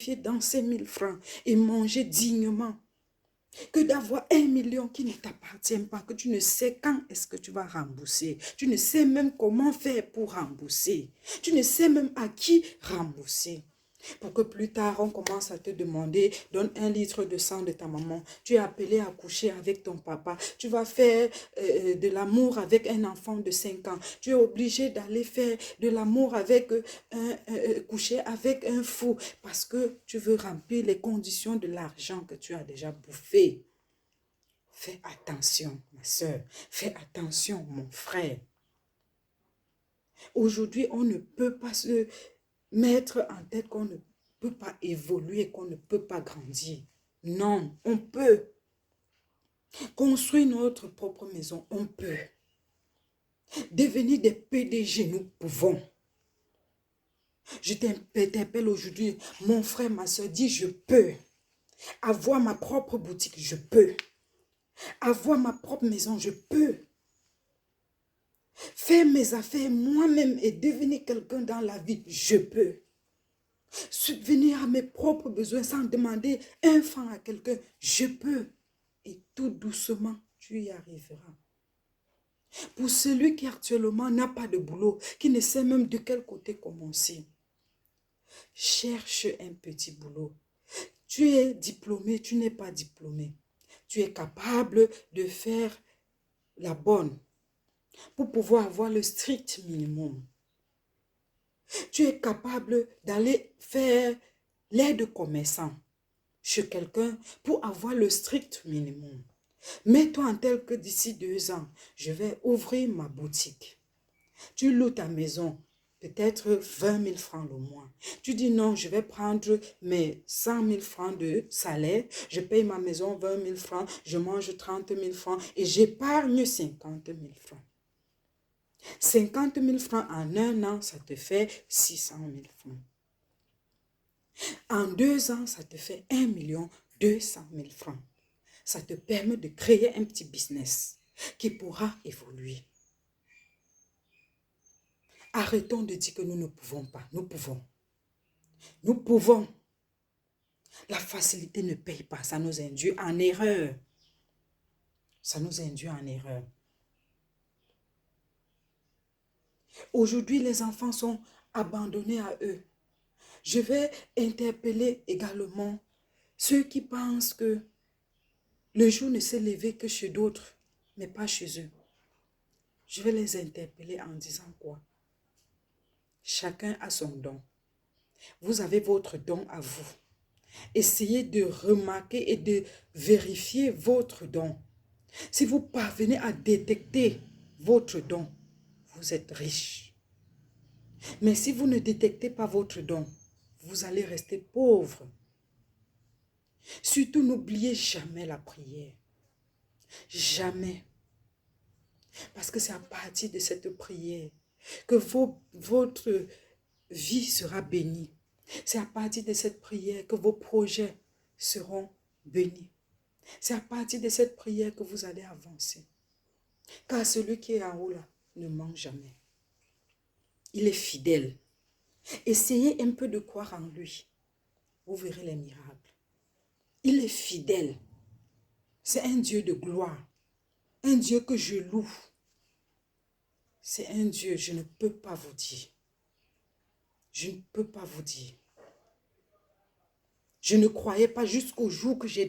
sacrifier dans ces 1 000 francs et manger dignement que d'avoir 1 million qui ne t'appartient pas, que tu ne sais quand est-ce que tu vas rembourser. Tu ne sais même comment faire pour rembourser. Tu ne sais même à qui rembourser. Pour que plus tard, on commence à te demander, donne 1 litre de sang de ta maman. Tu es appelé à coucher avec ton papa. Tu vas faire de l'amour avec un enfant de 5 ans. Tu es obligé d'aller faire de l'amour avec, coucher avec un fou parce que tu veux remplir les conditions de l'argent que tu as déjà bouffé. Fais attention, ma soeur. Fais attention, mon frère. Aujourd'hui, on ne peut pas se mettre en tête qu'on ne peut pas évoluer, qu'on ne peut pas grandir. Non, on peut. Construire notre propre maison, on peut. Devenir des PDG, nous pouvons. Je t'interpelle aujourd'hui, mon frère, ma soeur, dis je peux. Avoir ma propre boutique, je peux. Avoir ma propre maison, je peux. Faire mes affaires moi-même et devenir quelqu'un dans la vie, je peux. Subvenir à mes propres besoins sans demander 1 franc à quelqu'un, je peux. Et tout doucement, tu y arriveras. Pour celui qui actuellement n'a pas de boulot, qui ne sait même de quel côté commencer, cherche un petit boulot. Tu es diplômé, tu n'es pas diplômé. Tu es capable de faire la bonne pour pouvoir avoir le strict minimum. Tu es capable d'aller faire l'aide commerçant chez quelqu'un pour avoir le strict minimum. Mets-toi en tel que d'ici 2 ans, je vais ouvrir ma boutique. Tu loues ta maison, peut-être 20 000 francs le mois. Tu dis non, je vais prendre mes 100 000 francs de salaire, je paye ma maison 20 000 francs, je mange 30 000 francs et j'épargne 50 000 francs. 50 000 francs en 1 an, ça te fait 600 000 francs. En 2 ans, ça te fait 1 200 000 francs. Ça te permet de créer un petit business qui pourra évoluer. Arrêtons de dire que nous ne pouvons pas. Nous pouvons. Nous pouvons. La facilité ne paye pas. Ça nous induit en erreur. Ça nous induit en erreur. Aujourd'hui, les enfants sont abandonnés à eux. Je vais interpeller également ceux qui pensent que le jour ne s'est levé que chez d'autres, mais pas chez eux. Je vais les interpeller en disant quoi? Chacun a son don. Vous avez votre don à vous. Essayez de remarquer et de vérifier votre don. Si vous parvenez à détecter votre don, vous êtes riche. Mais si vous ne détectez pas votre don, vous allez rester pauvre. Surtout, n'oubliez jamais la prière. Jamais. Parce que c'est à partir de cette prière que votre vie sera bénie. C'est à partir de cette prière que vos projets seront bénis. C'est à partir de cette prière que vous allez avancer. Car celui qui est en haut là ne manque jamais. Il est fidèle. Essayez un peu de croire en lui. Vous verrez les miracles. Il est fidèle. C'est un Dieu de gloire. Un Dieu que je loue. C'est un Dieu, je ne peux pas vous dire. Je ne peux pas vous dire. Je ne croyais pas jusqu'au jour que j'ai